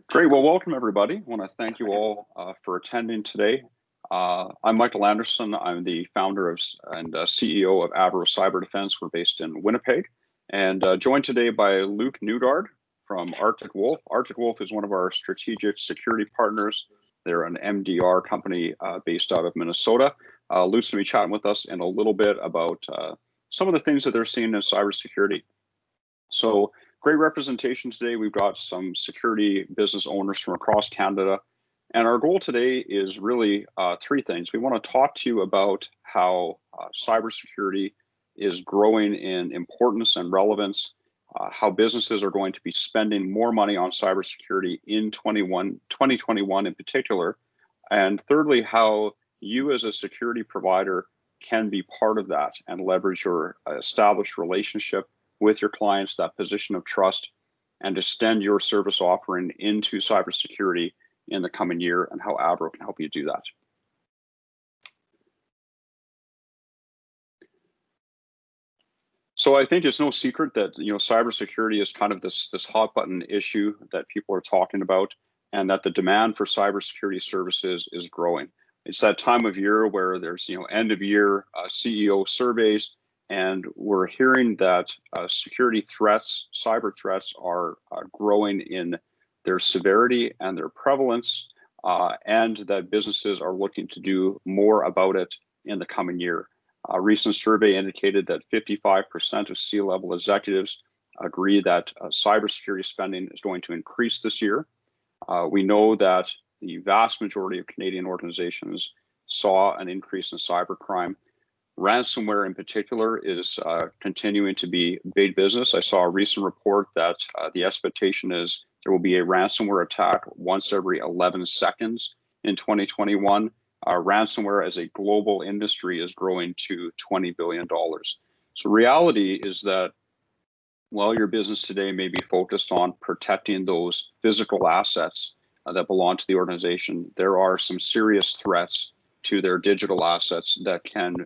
Great. Well, welcome everybody. I want to thank you all for attending today. I'm Michael Anderson. I'm the founder and CEO of Avro Cyber Defense. We're based in Winnipeg, and joined today by Luke Newgaard from Arctic Wolf. Arctic Wolf is one of our strategic security partners. They're an MDR company based out of Minnesota. Luke's going to be chatting with us in a little bit about some of the things that they're seeing in cybersecurity. So, great representation today. We've got some security business owners from across Canada. And our goal today is really three things. We want to talk to you about how cybersecurity is growing in importance and relevance, how businesses are going to be spending more money on cybersecurity in 2021 in particular. And thirdly, how you as a security provider can be part of that and leverage your established relationship with your clients, that position of trust, and extend your service offering into cybersecurity in the coming year, and how Avro can help you do that. So I think it's no secret that cybersecurity is kind of this hot button issue that people are talking about, and that the demand for cybersecurity services is growing. It's that time of year where there's end of year CEO surveys. And we're hearing that security threats, cyber threats, are growing in their severity and their prevalence, and that businesses are looking to do more about it in the coming year. A recent survey indicated that 55% of C-level executives agree that cybersecurity spending is going to increase this year. We know that the vast majority of Canadian organizations saw an increase in cybercrime. Ransomware in particular is continuing to be big business. I saw a recent report that the expectation is there will be a ransomware attack once every 11 seconds in 2021. Ransomware as a global industry is growing to $20 billion. So reality is that while your business today may be focused on protecting those physical assets that belong to the organization, there are some serious threats to their digital assets that can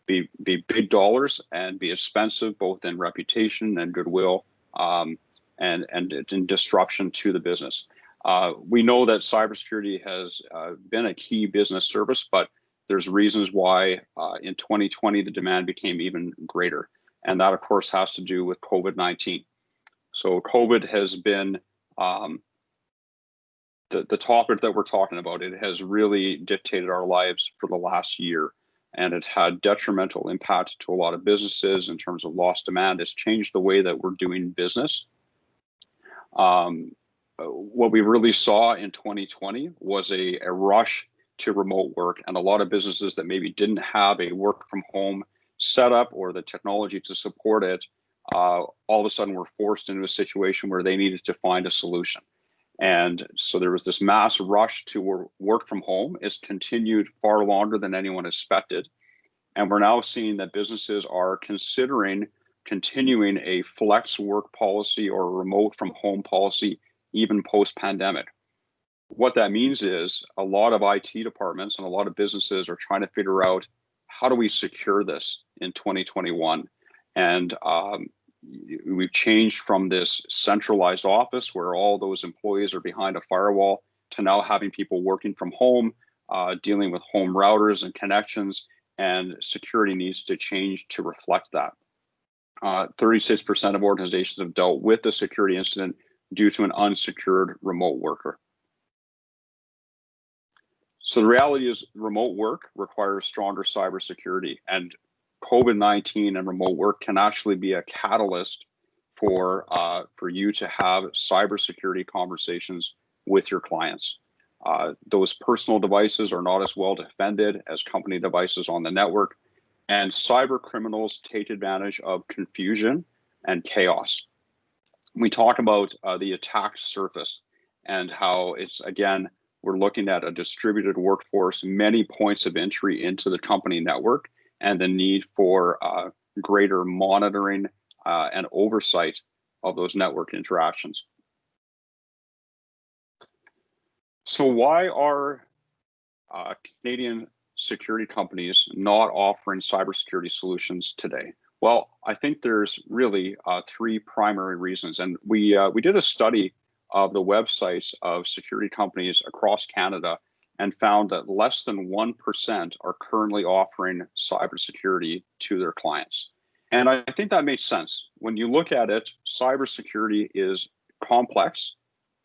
be big dollars and be expensive, both in reputation and goodwill, and in disruption to the business. We know that cybersecurity has been a key business service, but there's reasons why in 2020 the demand became even greater. And that, of course, has to do with COVID-19. So COVID has been the topic that we're talking about. It has really dictated our lives for the last year, and it had detrimental impact to a lot of businesses in terms of lost demand. It's changed the way that we're doing business. What we really saw in 2020 was a rush to remote work, and a lot of businesses that maybe didn't have a work from home setup or the technology to support it, all of a sudden were forced into a situation where they needed to find a solution. And so there was this mass rush to work from home. It's continued far longer than anyone expected. And we're now seeing that businesses are considering continuing a flex work policy or a remote from home policy, even post-pandemic. What that means is a lot of IT departments and a lot of businesses are trying to figure out, how do we secure this in 2021? And we've changed from this centralized office where all those employees are behind a firewall to now having people working from home, dealing with home routers and connections, and security needs to change to reflect that. 36% of organizations have dealt with a security incident due to an unsecured remote worker. So the reality is remote work requires stronger cybersecurity, and COVID-19 and remote work can actually be a catalyst for you to have cybersecurity conversations with your clients. Those personal devices are not as well defended as company devices on the network, and cyber criminals take advantage of confusion and chaos. We talk about the attack surface and how it's, again, we're looking at a distributed workforce, many points of entry into the company network, and the need for greater monitoring and oversight of those network interactions. So why are Canadian security companies not offering cybersecurity solutions today? Well, I think there's really three primary reasons. And we did a study of the websites of security companies across Canada and found that less than 1% are currently offering cybersecurity to their clients. And I think that makes sense. When you look at it, cybersecurity is complex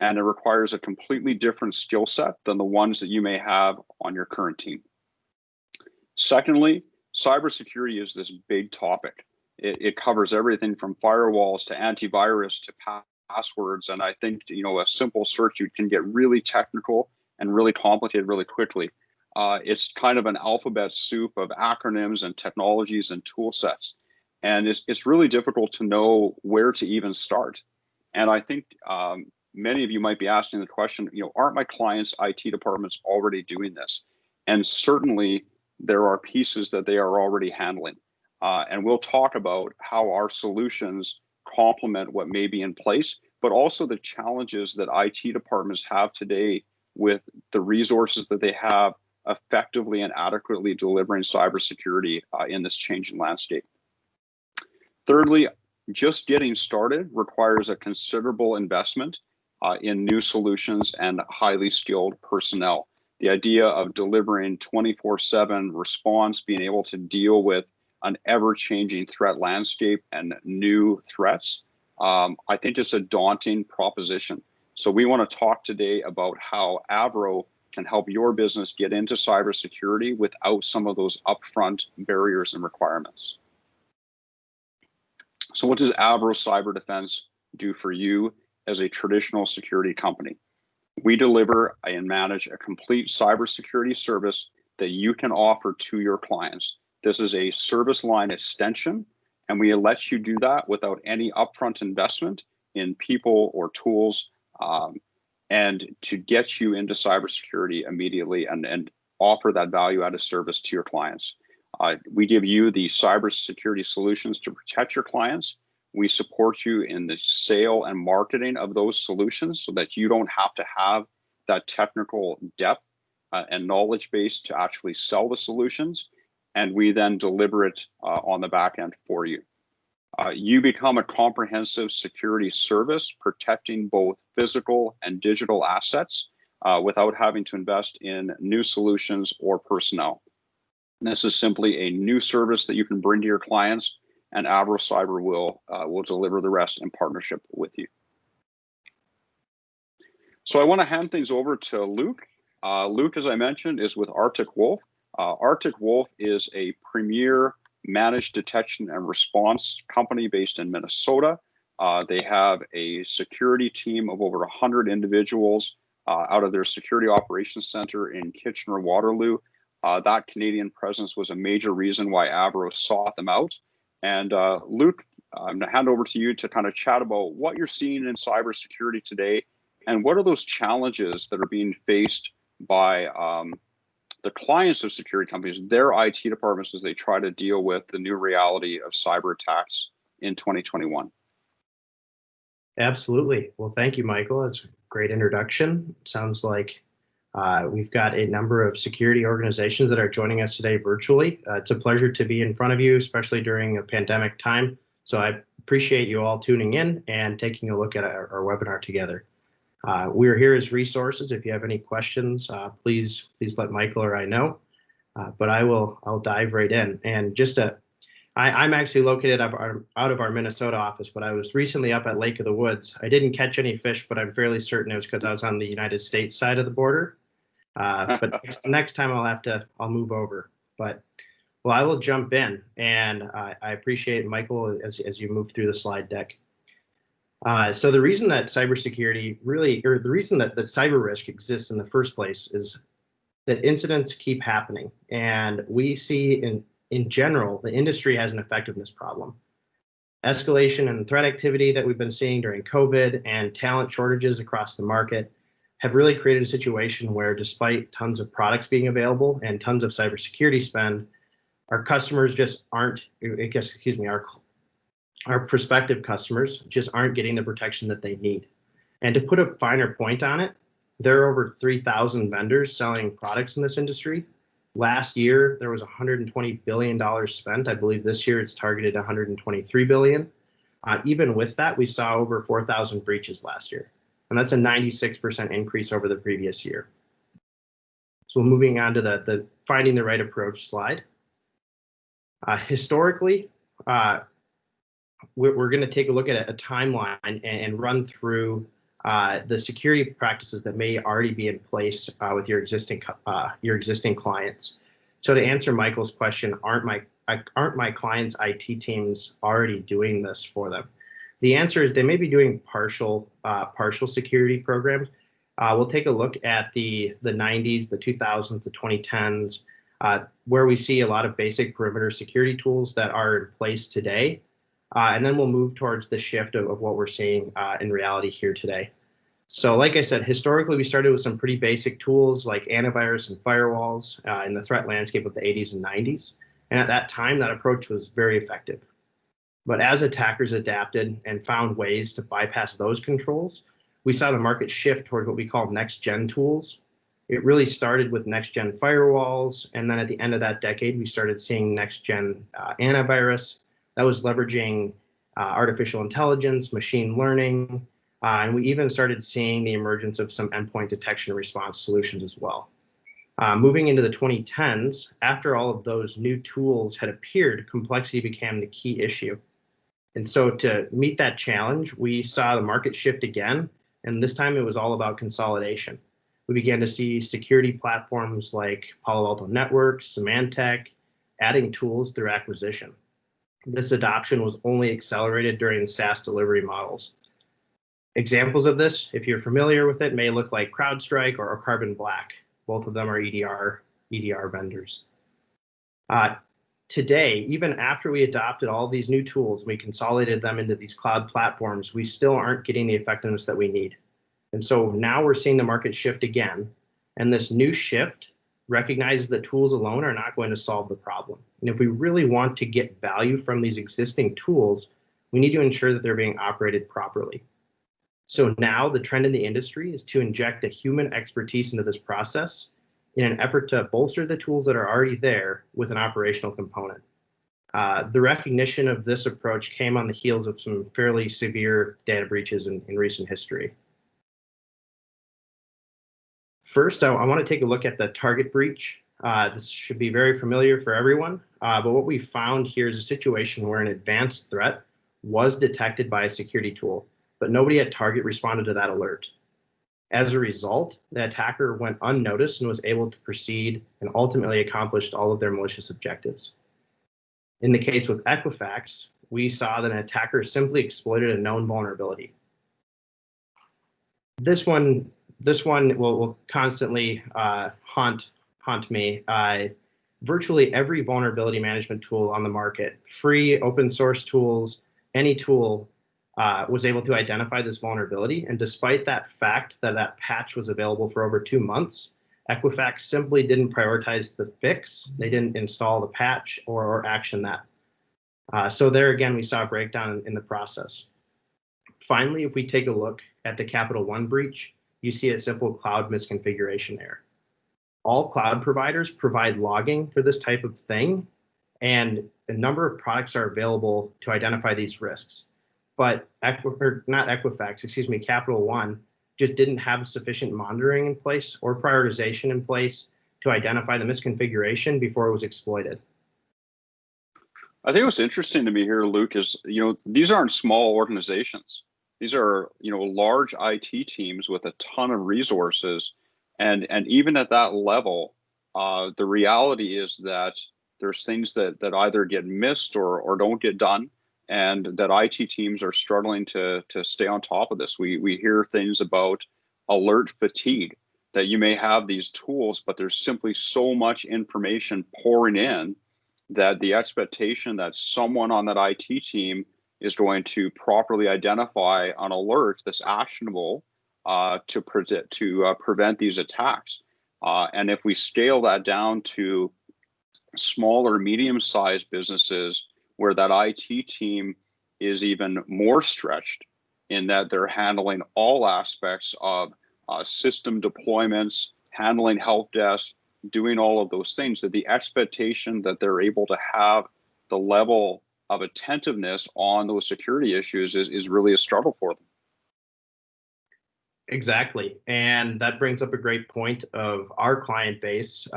and it requires a completely different skill set than the ones that you may have on your current team. Secondly, cybersecurity is this big topic. It covers everything from firewalls to antivirus to passwords. And I think, a simple search, you can get really technical and really complicated really quickly. It's kind of an alphabet soup of acronyms and technologies and tool sets. And it's really difficult to know where to even start. And I think many of you might be asking the question, aren't my clients' IT departments already doing this? And certainly there are pieces that they are already handling. And we'll talk about how our solutions complement what may be in place, but also the challenges that IT departments have today with the resources that they have effectively and adequately delivering cybersecurity in this changing landscape. Thirdly, just getting started requires a considerable investment in new solutions and highly skilled personnel. The idea of delivering 24/7 response, being able to deal with an ever-changing threat landscape and new threats, I think is a daunting proposition. So we want to talk today about how Avro can help your business get into cybersecurity without some of those upfront barriers and requirements. So what does Avro Cyber Defense do for you as a traditional security company? We deliver and manage a complete cybersecurity service that you can offer to your clients. This is a service line extension, and we let you do that without any upfront investment in people or tools, and to get you into cybersecurity immediately and offer that value-added service to your clients. We give you the cybersecurity solutions to protect your clients. We support you in the sale and marketing of those solutions so that you don't have to have that technical depth and knowledge base to actually sell the solutions. And we then deliver it on the back end for you. You become a comprehensive security service protecting both physical and digital assets without having to invest in new solutions or personnel. And this is simply a new service that you can bring to your clients, and Avro Cyber will deliver the rest in partnership with you. So I want to hand things over to Luke. Luke, as I mentioned, is with Arctic Wolf. Arctic Wolf is a premier managed detection and response company based in Minnesota. They have a security team of over 100 individuals out of their security operations center in Kitchener-Waterloo. That Canadian presence was a major reason why Avro sought them out. And Luke, I'm going to hand over to you to kind of chat about what you're seeing in cybersecurity today, and what are those challenges that are being faced by the clients of security companies, their IT departments, as they try to deal with the new reality of cyber attacks in 2021. Absolutely. Well, thank you, Michael. That's a great introduction. Sounds like we've got a number of security organizations that are joining us today virtually. It's a pleasure to be in front of you, especially during a pandemic time. So I appreciate you all tuning in and taking a look at our webinar together. We're here as resources. If you have any questions, please let Michael or I know. But I'll dive right in. And I'm actually located out of our Minnesota office, but I was recently up at Lake of the Woods. I didn't catch any fish, but I'm fairly certain it was because I was on the United States side of the border. But next time I'll move over. But well, I will jump in, and I appreciate Michael as you move through the slide deck. So the reason that cybersecurity the reason that cyber risk exists in the first place is that incidents keep happening, and we see in general the industry has an effectiveness problem. Escalation and threat activity that we've been seeing during COVID and talent shortages across the market have really created a situation where, despite tons of products being available and tons of cybersecurity spend, our customers just aren't, our prospective customers just aren't getting the protection that they need. And to put a finer point on it, there are over 3,000 vendors selling products in this industry. Last year, there was $120 billion spent. I believe this year it's targeted $123 billion. Even with that, we saw over 4,000 breaches last year. and that's a 96% increase over the previous year. So moving on to the finding the right approach slide. Historically, we're going to take a look at a timeline and run through the security practices that may already be in place with your existing clients. So to answer Michael's question, aren't my clients' IT teams already doing this for them? The answer is they may be doing partial security programs. We'll take a look at the 90s, the 2000s, the 2010s, where we see a lot of basic perimeter security tools that are in place today. And then we'll move towards the shift of what we're seeing in reality here today. So like I said, historically, we started with some pretty basic tools like antivirus and firewalls in the threat landscape of the 80s and 90s. And at that time, that approach was very effective. But as attackers adapted and found ways to bypass those controls, we saw the market shift toward what we call next-gen tools. It really started with next-gen firewalls, and then at the end of that decade, we started seeing next-gen antivirus that was leveraging artificial intelligence, machine learning, and we even started seeing the emergence of some endpoint detection response solutions as well. Moving into the 2010s, after all of those new tools had appeared, complexity became the key issue. And so to meet that challenge, we saw the market shift again, and this time it was all about consolidation. We began to see security platforms like Palo Alto Networks, Symantec, adding tools through acquisition. This adoption was only accelerated during the SaaS delivery models. Examples of this, if you're familiar with it, may look like CrowdStrike or Carbon Black. Both of them are EDR vendors. Today, even after we adopted all these new tools, we consolidated them into these cloud platforms, we still aren't getting the effectiveness that we need. And so now we're seeing the market shift again. And this new shift recognizes that tools alone are not going to solve the problem. And if we really want to get value from these existing tools, we need to ensure that they're being operated properly. So now the trend in the industry is to inject a human expertise into this process in an effort to bolster the tools that are already there with an operational component. The recognition of this approach came on the heels of some fairly severe data breaches in recent history. First, I want to take a look at the target breach. This should be very familiar for everyone, but what we found here is a situation where an advanced threat was detected by a security tool, but nobody at target responded to that alert. As a result, the attacker went unnoticed and was able to proceed and ultimately accomplished all of their malicious objectives. In the case with Equifax, we saw that an attacker simply exploited a known vulnerability. This one will constantly haunt me. Virtually every vulnerability management tool on the market, free open source tools, any tool, was able to identify this vulnerability. And despite that fact that patch was available for over 2 months, Equifax simply didn't prioritize the fix. They didn't install the patch or action that. So there again, we saw a breakdown in the process. Finally, if we take a look at the Capital One breach, you see a simple cloud misconfiguration error. All cloud providers provide logging for this type of thing, and a number of products are available to identify these risks. But Capital One just didn't have sufficient monitoring in place or prioritization in place to identify the misconfiguration before it was exploited. I think what's interesting to me here, Luke, is these aren't small organizations. These are large IT teams with a ton of resources, and even at that level, the reality is that there's things that either get missed or don't get done, and that IT teams are struggling to stay on top of this. We hear things about alert fatigue, that you may have these tools, but there's simply so much information pouring in that the expectation that someone on that IT team is going to properly identify an alert that's actionable to prevent these attacks. And if we scale that down to small or medium-sized businesses where that IT team is even more stretched in that they're handling all aspects of system deployments, handling help desk, doing all of those things, that the expectation that they're able to have the level of attentiveness on those security issues is really a struggle for them. Exactly. And that brings up a great point of our client base.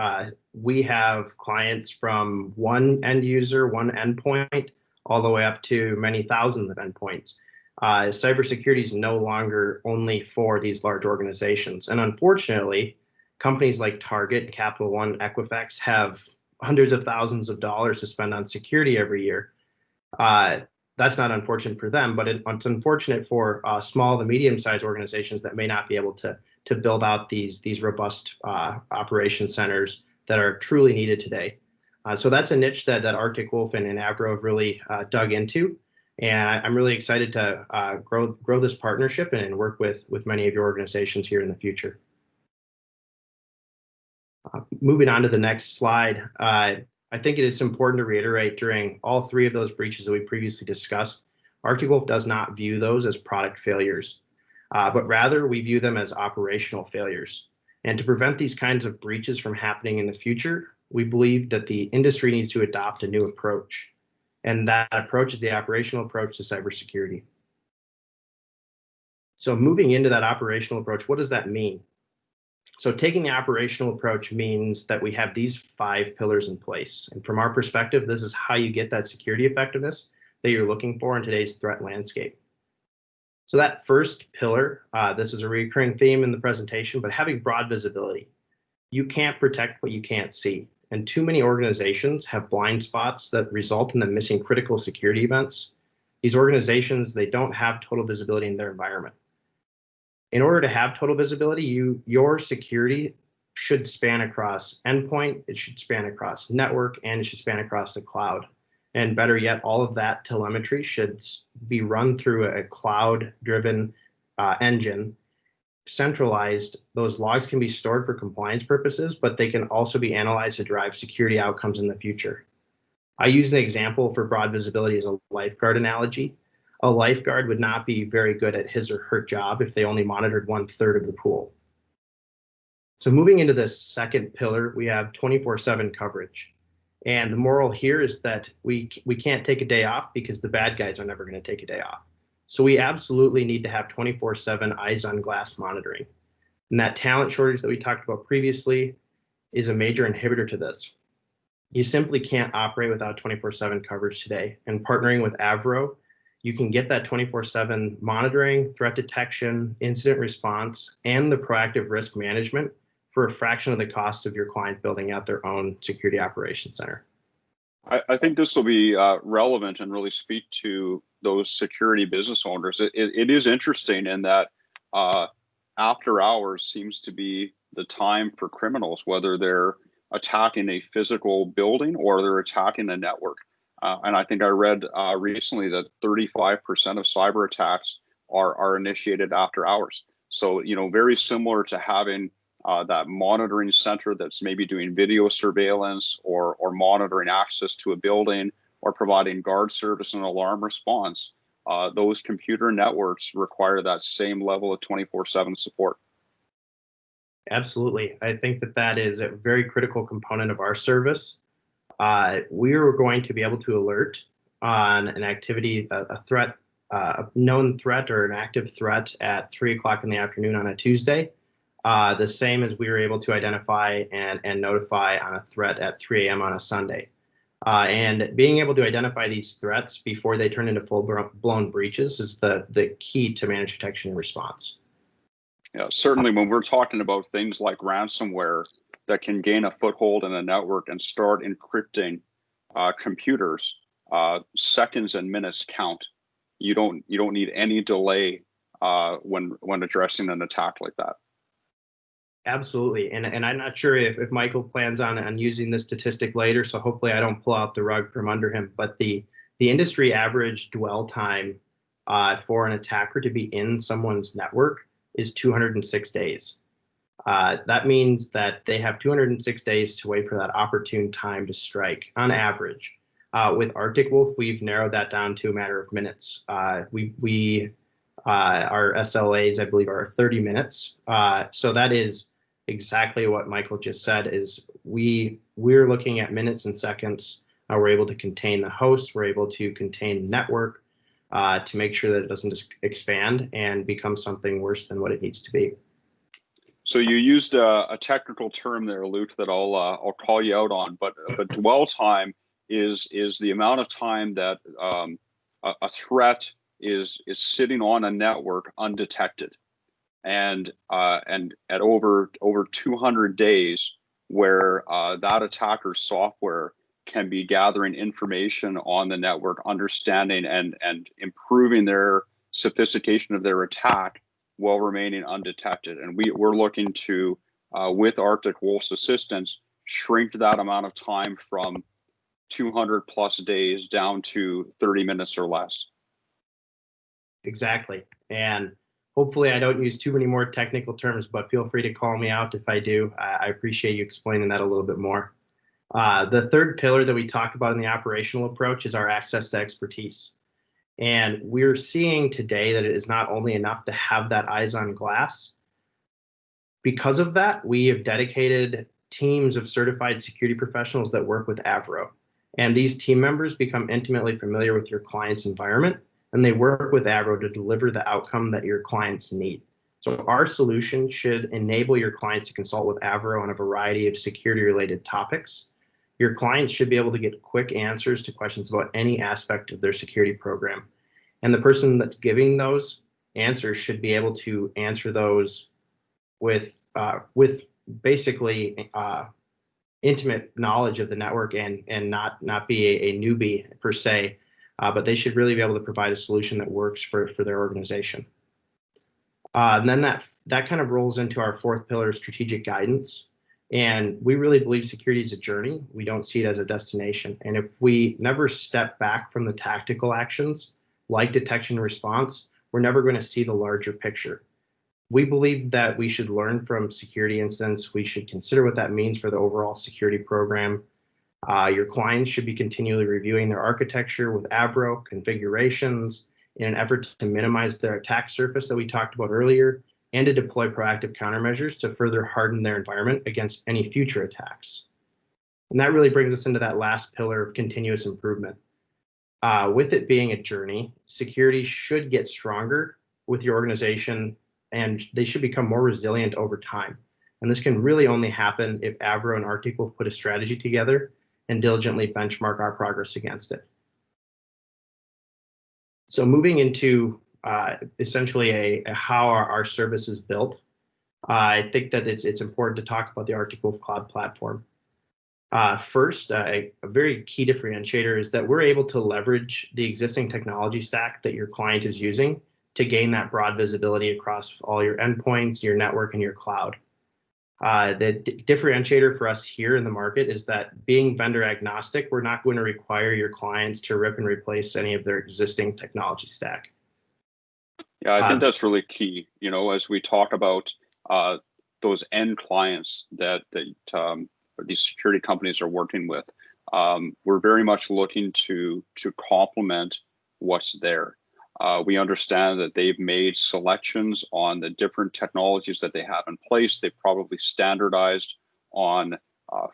We have clients from one end user, one endpoint, all the way up to many thousands of endpoints. Cybersecurity is no longer only for these large organizations. And unfortunately, companies like Target, Capital One, Equifax have hundreds of thousands of dollars to spend on security every year. That's not unfortunate for them, but it's unfortunate for small to medium-sized organizations that may not be able to build out these robust operation centers that are truly needed today. So that's a niche that Arctic Wolf and Avro have really dug into, and I'm really excited to grow this partnership and work with many of your organizations here in the future. Moving on to the next slide. I think it is important to reiterate during all three of those breaches that we previously discussed, Arctic Wolf does not view those as product failures, but rather we view them as operational failures. And to prevent these kinds of breaches from happening in the future, we believe that the industry needs to adopt a new approach. And that approach is the operational approach to cybersecurity. So moving into that operational approach, what does that mean? So taking the operational approach means that we have these 5 pillars in place. And from our perspective, this is how you get that security effectiveness that you're looking for in today's threat landscape. So that first pillar, this is a recurring theme in the presentation, but having broad visibility. You can't protect what you can't see. And too many organizations have blind spots that result in them missing critical security events. These organizations, they don't have total visibility in their environment. In order to have total visibility, your security should span across endpoint, it should span across network, and it should span across the cloud. And better yet, all of that telemetry should be run through a cloud-driven engine, centralized. Those logs can be stored for compliance purposes, but they can also be analyzed to drive security outcomes in the future. I use an example for broad visibility as a lifeguard analogy. A lifeguard would not be very good at his or her job if they only monitored 1/3 of the pool. So moving into the second pillar, we have 24/7 coverage. And the moral here is that we can't take a day off because the bad guys are never going to take a day off. So we absolutely need to have 24/7 eyes on glass monitoring. And that talent shortage that we talked about previously is a major inhibitor to this. You simply can't operate without 24/7 coverage today. And partnering with Avro, you can get that 24/7 monitoring, threat detection, incident response, and the proactive risk management for a fraction of the cost of your client building out their own security operations center. I think this will be relevant and really speak to those security business owners. It is interesting in that after hours seems to be the time for criminals, whether they're attacking a physical building or they're attacking a network. And I think I read recently that 35% of cyber attacks are initiated after hours. So, very similar to having that monitoring center that's maybe doing video surveillance or monitoring access to a building or providing guard service and alarm response. Those computer networks require that same level of 24/7 support. Absolutely. I think that is a very critical component of our service. We are going to be able to alert on an activity, a threat, a known threat or an active threat at 3 o'clock in the afternoon on a Tuesday, the same as we were able to identify and notify on a threat at 3 a.m. on a Sunday. And being able to identify these threats before they turn into full-blown breaches is the key to managed detection and response. Yeah, certainly when we're talking about things like ransomware that can gain a foothold in a network and start encrypting computers, seconds and minutes count. You don't need any delay when addressing an attack like that. Absolutely, and I'm not sure if Michael plans on using this statistic later, so hopefully I don't pull out the rug from under him. But the industry average dwell time for an attacker to be in someone's network is 206 days. That means that they have 206 days to wait for that opportune time to strike on average. With Arctic Wolf, we've narrowed that down to a matter of minutes. Our SLAs, I believe, are 30 minutes. So that is exactly what Michael just said. Is we're looking at minutes and seconds. We're able to contain the host. We're able to contain the network. to make sure that it doesn't just expand and become something worse than what it needs to be. So you used a technical term there, Luke, that I'll call you out on, but dwell time is the amount of time that a threat is sitting on a network undetected, and at over 200 days, where that attacker's software can be gathering information on the network, understanding and improving their sophistication of their attack while remaining undetected. And we're looking to, with Arctic Wolf's assistance, shrink that amount of time from 200 plus days down to 30 minutes or less. Exactly. And hopefully I don't use too many more technical terms, but feel free to call me out if I do. I appreciate you explaining that a little bit more. The third pillar that we talk about in the operational approach is our access to expertise. And we're seeing today that it is not only enough to have that eyes on glass. Because of that, we have dedicated teams of certified security professionals that work with Avro. And these team members become intimately familiar with your client's environment, and they work with Avro to deliver the outcome that your clients need. So our solution should enable your clients to consult with Avro on a variety of security-related topics. Your clients should be able to get quick answers to questions about any aspect of their security program. And the person that's giving those answers should be able to answer those with basically intimate knowledge of the network and not be a newbie per se, but they should really be able to provide a solution that works for their organization. And then that kind of rolls into our fourth pillar, strategic guidance. And we really believe security is a journey. We don't see it as a destination. And if we never step back from the tactical actions, like detection and response, we're never going to see the larger picture. We believe that we should learn from security incidents. We should consider what that means for the overall security program. Your clients should be continually reviewing their architecture with Avro configurations in an effort to minimize their attack surface that we talked about earlier, and to deploy proactive countermeasures to further harden their environment against any future attacks. And that really brings us into that last pillar of continuous improvement. With it being a journey, security should get stronger with your organization, and they should become more resilient over time. And this can really only happen if Avro and Arctic will put a strategy together and diligently benchmark our progress against it. So moving into essentially how our service is built, I think that it's important to talk about the Arctic Wolf Cloud platform. First, a very key differentiator is that we're able to leverage the existing technology stack that your client is using to gain that broad visibility across all your endpoints, your network, and your cloud. The differentiator for us here in the market is that being vendor agnostic, we're not going to require your clients to rip and replace any of their existing technology stack. Yeah, I think that's really key. You know, as we talk about those end clients that these security companies are working with, we're very much looking to complement what's there. We understand that they've made selections on the different technologies that they have in place. They've probably standardized on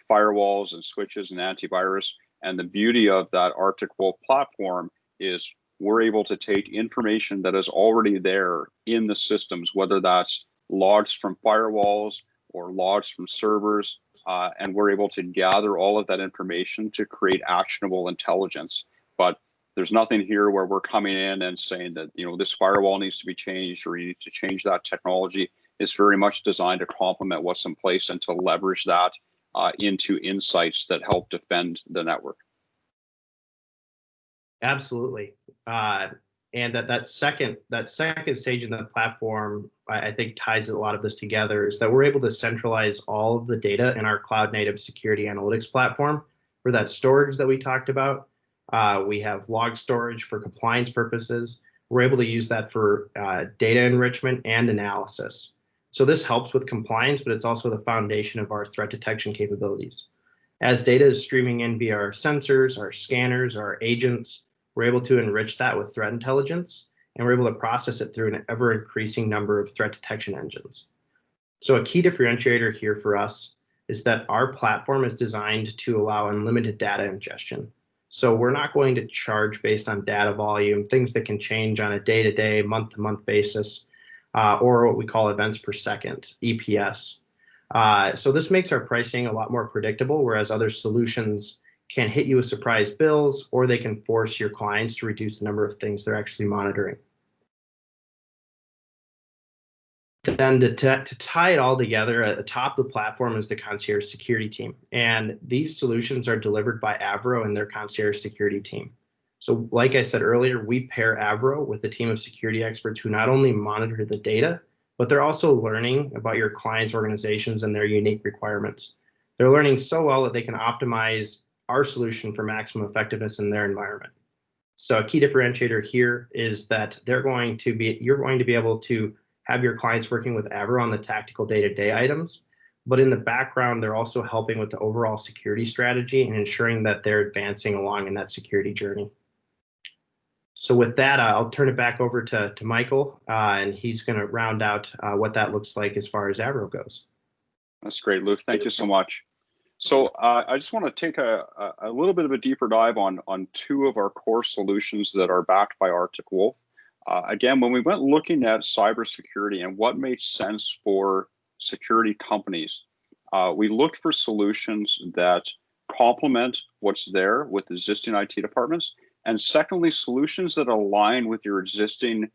firewalls and switches and antivirus. And the beauty of that Arctic Wolf platform is we're able to take information that is already there in the systems, whether that's logs from firewalls or logs from servers, and we're able to gather all of that information to create actionable intelligence. But there's nothing here where we're coming in and saying that, you know, this firewall needs to be changed or you need to change that technology. It's very much designed to complement what's in place and to leverage that into insights that help defend the network. Absolutely. And that second stage in the platform, I think ties a lot of this together, is that we're able to centralize all of the data in our cloud native security analytics platform. For that storage that we talked about, we have log storage for compliance purposes. We're able to use that for data enrichment and analysis. So this helps with compliance, but it's also the foundation of our threat detection capabilities. As data is streaming in via our sensors, our scanners, our agents, we're able to enrich that with threat intelligence, and we're able to process it through an ever-increasing number of threat detection engines. So a key differentiator here for us is that our platform is designed to allow unlimited data ingestion. So we're not going to charge based on data volume, things that can change on a day-to-day, month-to-month basis, or what we call events per second, EPS. So this makes our pricing a lot more predictable, whereas other solutions can hit you with surprise bills, or they can force your clients to reduce the number of things they're actually monitoring. Then to tie it all together, atop the platform is the concierge security team. And these solutions are delivered by Avro and their concierge security team. So like I said earlier, we pair Avro with a team of security experts who not only monitor the data, but they're also learning about your clients' organizations and their unique requirements. They're learning so well that they can optimize our solution for maximum effectiveness in their environment. So a key differentiator here is that you're going to be able to have your clients working with Avro on the tactical day-to-day items, but in the background, they're also helping with the overall security strategy and ensuring that they're advancing along in that security journey. So with that, I'll turn it back over to Michael, and he's going to round out what that looks like as far as Avro goes. That's great, Luke. Thank you so much. So I just want to take a little bit of a deeper dive on two of our core solutions that are backed by Arctic Wolf. Again, when we went looking at cybersecurity and what made sense for security companies, we looked for solutions that complement what's there with existing IT departments, and secondly, solutions that align with your existing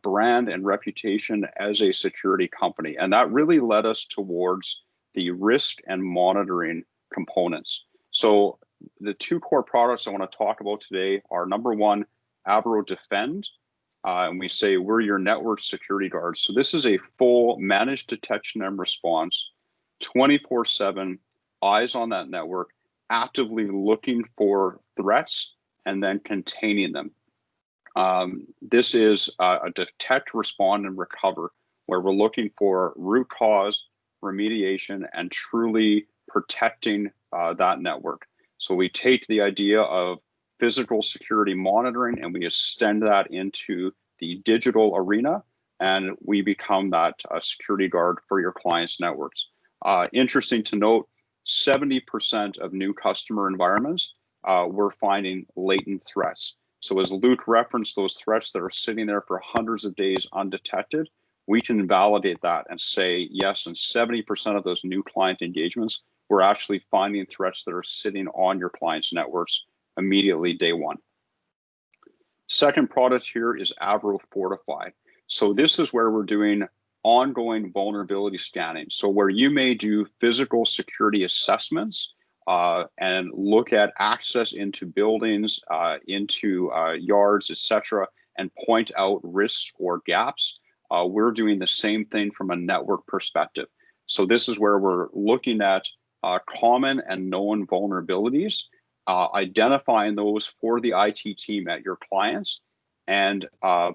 brand and reputation as a security company. And that really led us towards the risk and monitoring components. So the two core products I want to talk about today are, number one, Avro Defend. And we say we're your network security guard. So this is a full managed detection and response, 24/7, eyes on that network, actively looking for threats and then containing them. This is a detect, respond, and recover, where we're looking for root cause, remediation, and truly protecting that network. So we take the idea of physical security monitoring and we extend that into the digital arena, and we become that security guard for your clients' networks. Interesting to note, 70% of new customer environments, we're finding latent threats. So as Luke referenced, those threats that are sitting there for hundreds of days undetected, we can validate that and say, yes, in 70% of those new client engagements, we're actually finding threats that are sitting on your clients' networks immediately day one. Second product here is Avro Fortify. So this is where we're doing ongoing vulnerability scanning. So where you may do physical security assessments and look at access into buildings, into yards, etc., and point out risks or gaps, we're doing the same thing from a network perspective. So this is where we're looking at common and known vulnerabilities, identifying those for the IT team at your clients, and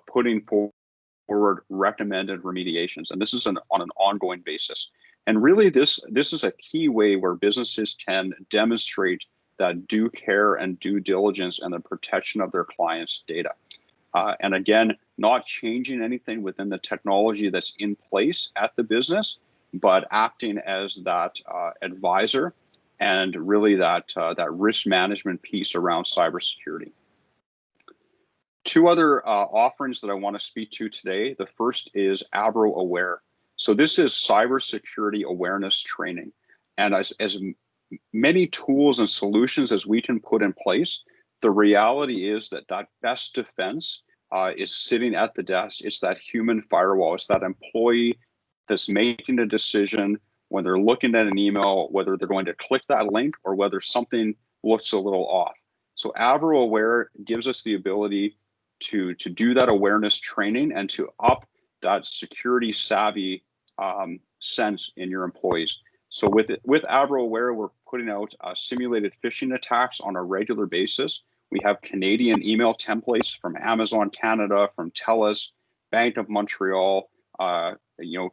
putting forward recommended remediations. And this is on an ongoing basis. And really, this is a key way where businesses can demonstrate that due care and due diligence and the protection of their clients' data. And again, not changing anything within the technology that's in place at the business, but acting as that advisor and really that risk management piece around cybersecurity. Two other offerings that I want to speak to today. The first is Avro Aware. So this is cybersecurity awareness training. And as many tools and solutions as we can put in place, the reality is that best defense is sitting at the desk. It's that human firewall. It's that employee that's making a decision when they're looking at an email, whether they're going to click that link or whether something looks a little off. So Avro Aware gives us the ability to do that awareness training and to up that security savvy sense in your employees. So with Avro Aware, we're putting out simulated phishing attacks on a regular basis. We have Canadian email templates from Amazon Canada, from TELUS, Bank of Montreal,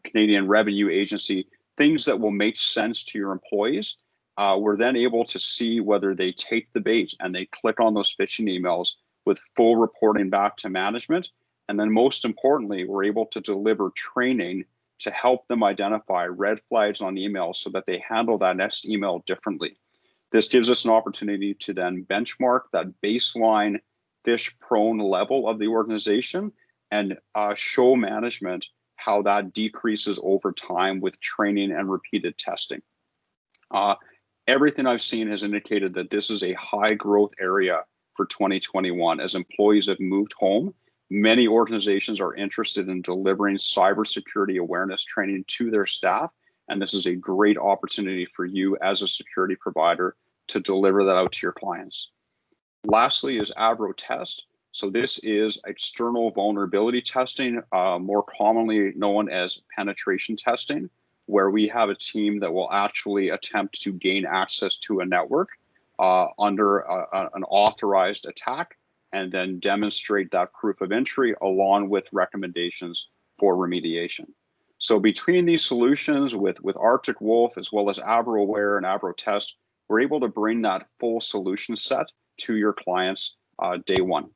Canadian Revenue Agency, things that will make sense to your employees. We're then able to see whether they take the bait and they click on those phishing emails with full reporting back to management. And then most importantly, we're able to deliver training to help them identify red flags on emails so that they handle that next email differently. This gives us an opportunity to then benchmark that baseline fish prone level of the organization and show management how that decreases over time with training and repeated testing. Everything I've seen has indicated that this is a high growth area for 2021. As employees have moved home, many organizations are interested in delivering cybersecurity awareness training to their staff, and this is a great opportunity for you as a security provider to deliver that out to your clients. Lastly is Avro Test. So this is external vulnerability testing, more commonly known as penetration testing, where we have a team that will actually attempt to gain access to a network under an authorized attack, and then demonstrate that proof of entry along with recommendations for remediation. So between these solutions with Arctic Wolf, as well as Avro Aware and Avro Test, we're able to bring that full solution set to your clients day one.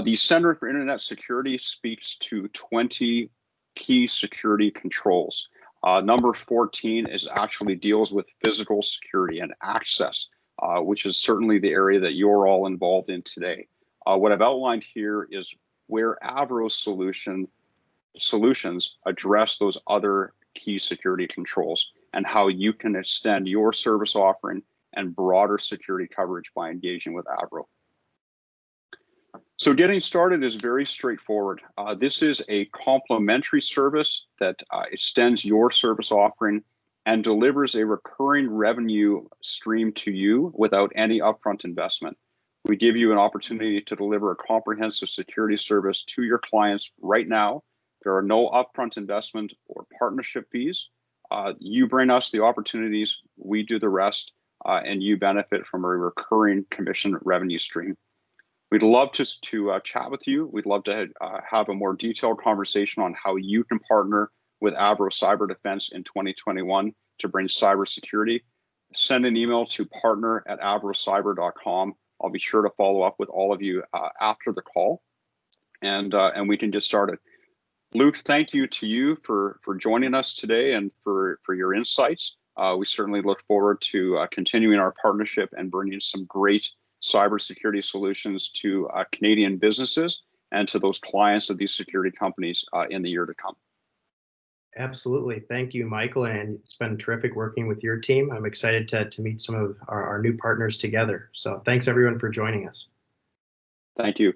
The Center for Internet Security speaks to 20 key security controls. Number 14 is actually deals with physical security and access, which is certainly the area that you're all involved in today. What I've outlined here is where Avro's solutions address those other key security controls and how you can extend your service offering and broader security coverage by engaging with Avro. So getting started is very straightforward. This is a complementary service that extends your service offering and delivers a recurring revenue stream to you without any upfront investment. We give you an opportunity to deliver a comprehensive security service to your clients right now. There are no upfront investment or partnership fees. You bring us the opportunities, we do the rest, and you benefit from a recurring commission revenue stream. We'd love to chat with you. We'd love to have a more detailed conversation on how you can partner with Avro Cyber Defense in 2021 to bring cybersecurity. Send an email to partner@avrocyber.com. I'll be sure to follow up with all of you after the call, and we can get started. Luke, thank you to you for joining us today and for your insights. We certainly look forward to continuing our partnership and bringing some great cybersecurity solutions to Canadian businesses and to those clients of these security companies in the year to come. Absolutely. Thank you, Michael. And it's been terrific working with your team. I'm excited to meet some of our new partners together. So thanks everyone for joining us. Thank you.